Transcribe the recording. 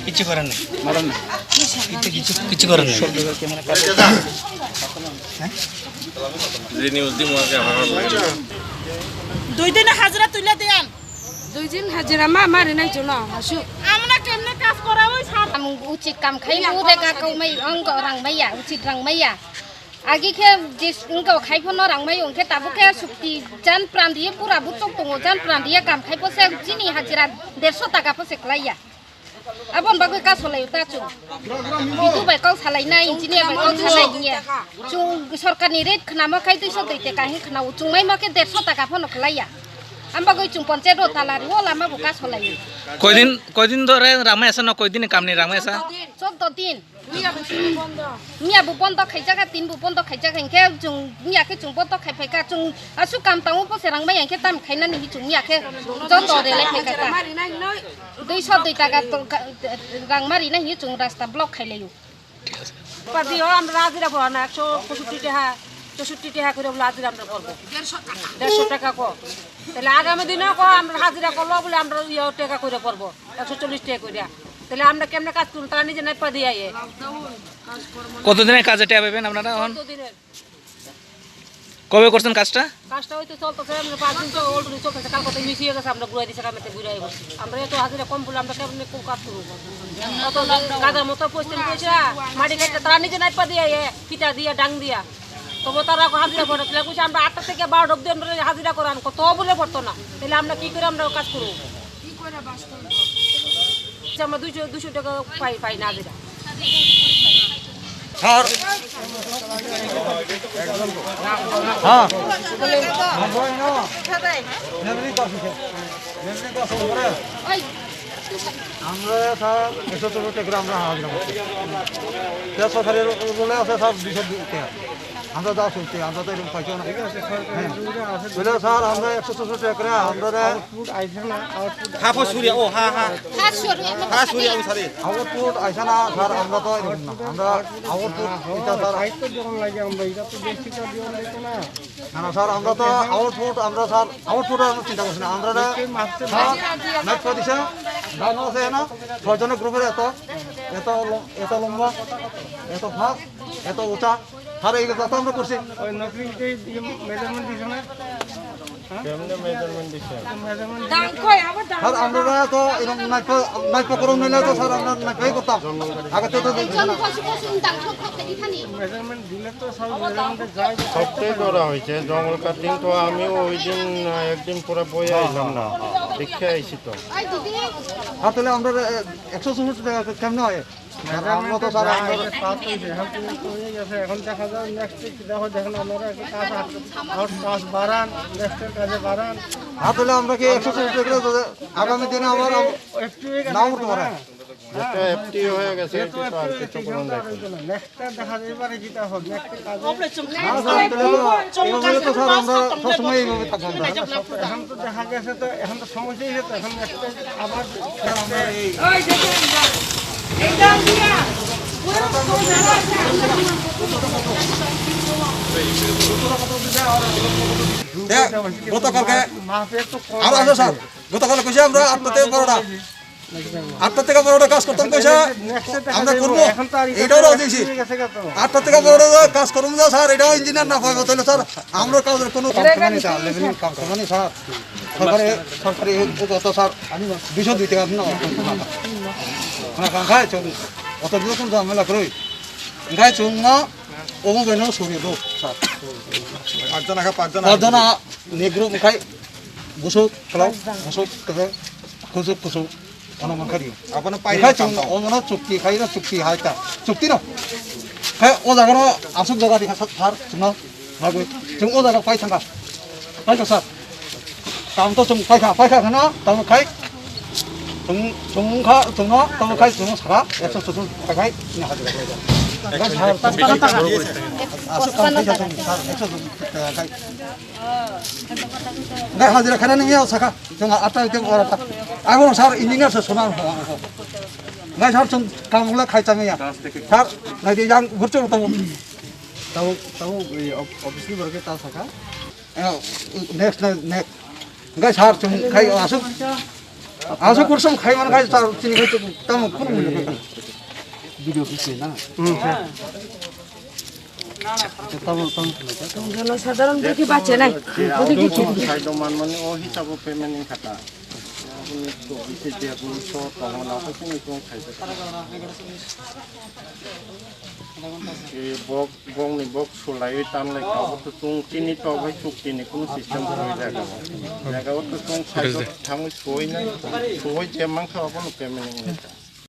কিছু করার নেই কিছু করার নেই দুই দিনে হাজিরা তুলে দেন 2 দিন হাজিরা মা মারে নাই তো না হাসু আমরা কেমনে কাজ করা ওই সাত ucit kam khai mu de ka ko mai ang ko rang mai ya ucit rang mai ya agi khe jis ko khai phono rang mai ong khe tabu khe sukti jan pran diye pura bu tok tongo jan pran diye kam khai pose jini hajira 150 taka pose klaya abon bagoi ka solai ta chu bitu bai kau salai na engineer bai kau salai niya chung sarkar ni rate khna ma khai 200 dei taka hi khna chung mai ma ke 150 taka phono klaya amba goi chung panchayat ro talari ola ma bu ka solai কয়দিন ধরে রামাই আছে না কয়দিন কাম নেই রামাই আছে 14 din Mia bu pon to khai jaga tin bu pon to khai jaga ke chung mia ke chung pon to khai phai ka chung asu kam tang po serang mai ke tam khai na ni chung mia ke jon to de le phai ka ta 200 টাকা to rang mari na hi chung rasta block khai le yu Padi আমরা হাজিরা পড়া না 165 টাকা 64 টাকা করে বলে হাজিরা আমরা করব 150 টাকা কো তাহলে আগামী দিনে কো আমরা হাজিরা করব বলে আমরা ইয়া টাকা করে করব 140 টাকা করে তাহলে আমরা কেমনে কাজ করব তারা নিজে নাই পাদি আইয়ে কতদিনের কাজে টাকা পাবেন আপনারা এখন কতদিনের কবে করছেন কাজটা হয়তো চলতেছে আমরা 5 দিন তো অলরেডি চলতেছে কাল কত মিশিয়ে গেছে আমরা ঘুরাই দিছে কামেতে ঘুরাই বসে আমরা এত হাজিরা কম বলে আমরা কেমনে কোন কাজ করব কত কাজের মতো পয়সা মাটি কাটতে তারা নিজে নাই পাদি আইয়ে পিটা দিয়া ডাং দিয়া তবে তারা হাজিরা পড়ে তাহলে কইছে আমরা 8টা থেকে 12 অবধি আমরা হাজিরা করান কত বলে পড়তো না তাহলে আমরা কি করে আমরা কাজ করব কি করে বাস করব আমরা 200 টাকা পাই না হাজিরা স্যার আমরা স্যার 170 টাকা আমরা হাজিরা করছি সরকারের বলে আছে স্যার 200 টাকা আমরা যা শুনছি আমরা তো এরকম পাইছি না ঠিক আছে স্যার আমরা 170 টাকা করে আমরা আউটপুট আইছে না হাফ সুরিয়া ও হা সুরিয়া ও সারি আউটপুট আইছে না স্যার আমরা তো এরকম না আমরা আউটপুট এটা স্যার দায়িত্ব যখন লাগে আমরা এটা তো বেশি টাকা দিও লাগতো না না স্যার আমরা তো আউটপুট আমরা স্যার আউটপুট আমরা চিন্তা করছি না আমরা ম্যাচ করে দিছে দানো আছে না 6 জনের গ্রুপের এত লম্বা এত ফাঁক এত উঁচা স্যার এই কথা আমরা করছি ওই নকরিতে মেজারমেন্ট দিছ না কেমনে মেজারমেন্ট দিছ স্যার আমরা তো এরকম নাইপ করুন নিলে তো স্যার আমরা নাইপাই করতাম আগে তো মেজারমেন্ট দিলে তো সব মেজারমেন্টে যায় সবটাই করা হয়েছে জঙ্গল কাটিং তো আমিও ওই দিন একদিন পুরো বই আইলাম না দেখে আইছি তো আর তাহলে আমরা 160 টাকা কেমন হয় আমরা তো স্যার এখন দেখা যায় নেক্সট দেখো দেখেন আপনারা কাজ বাড়ান নেক্সটের কাজে বাড়ান আর তাহলে আমরা কি 160 টাকা আগামী দিনে আবার নাও করতে পারে যেটা এফটি হয়ে গেছে এটা তো আর কিছু করুন না নেক্সটটা দেখা যায় এবারে যেটা হবে নেক্সট কাজে এভাবে তো স্যার আমরা সবসময় এইভাবে থাকবো এখন তো দেখা গেছে তো এখন তো সমস্যাই হতো এখন নেক্সট আবার গতকালকে আরো আছে স্যার গতকাল কইছে আমরা 8টা থেকে 12টা 8টা থেকে 12টা কাজ করতাম কইছে আমরা করবো এইটাও রাজি আছি 8টা থেকে 12টা কাজ করবো না স্যার এটাও ইঞ্জিনিয়ার না পাইবো তাহলে স্যার আমরা কাজের কোনো কামখানি স্যার সরকারি কত স্যার 202 টাকা না খায় চল অত দিন কোন ঝামেলা করই গায় চুঙ্গা ওমো বেনো সরিয়ে দাও স্যার পাঁচজনা নেগ্রো খাই বসো খেলাও বসো কুসু অনুমান করি আপনার পাইখা চুং অমন চুক্তি খাই না চুক্তি হাইতা চুক্তি না হ্যাঁ ও জায়গা আসুক জায়গা দেখা স্যার চুঙ্গা ভাবে চুং ও জায়গা পাই থাকা পাইছো স্যার কাম তো চুং পাইখা না তাম খাই 정하 가이 정 사가 액션 소송 가이 그냥 하지 내가 잘 내가 하지라 가는 게 사가 정 앞다 때 알았다 아고는 살 인증해서 소나 내가 잘좀 강물라 가이자면야 잘 나디 양 그쪽 또 tahu ofisi baru kita saka next 내가 잘좀 가이 아서 kurang 가이만 가이 잘 sini 가이 좀 tamu kurang video ofisi na জনসাধারণদেরকে বাঁচে নাই খাদ্যমান মানে ও হিসাবে পেমেন্ট খাতা আপনি তো বিশেষ যে আপনি তো তখন আপনি কোন খাইতে এই বক সোলাই তামলে তো তুং চিনি তো ভাই চুক্তিনি কোন সিস্টেম হয়ে জায়গা জায়গা তো তুং খাইতে থামু সই না সই যে মাংস আপন পেমেন্ট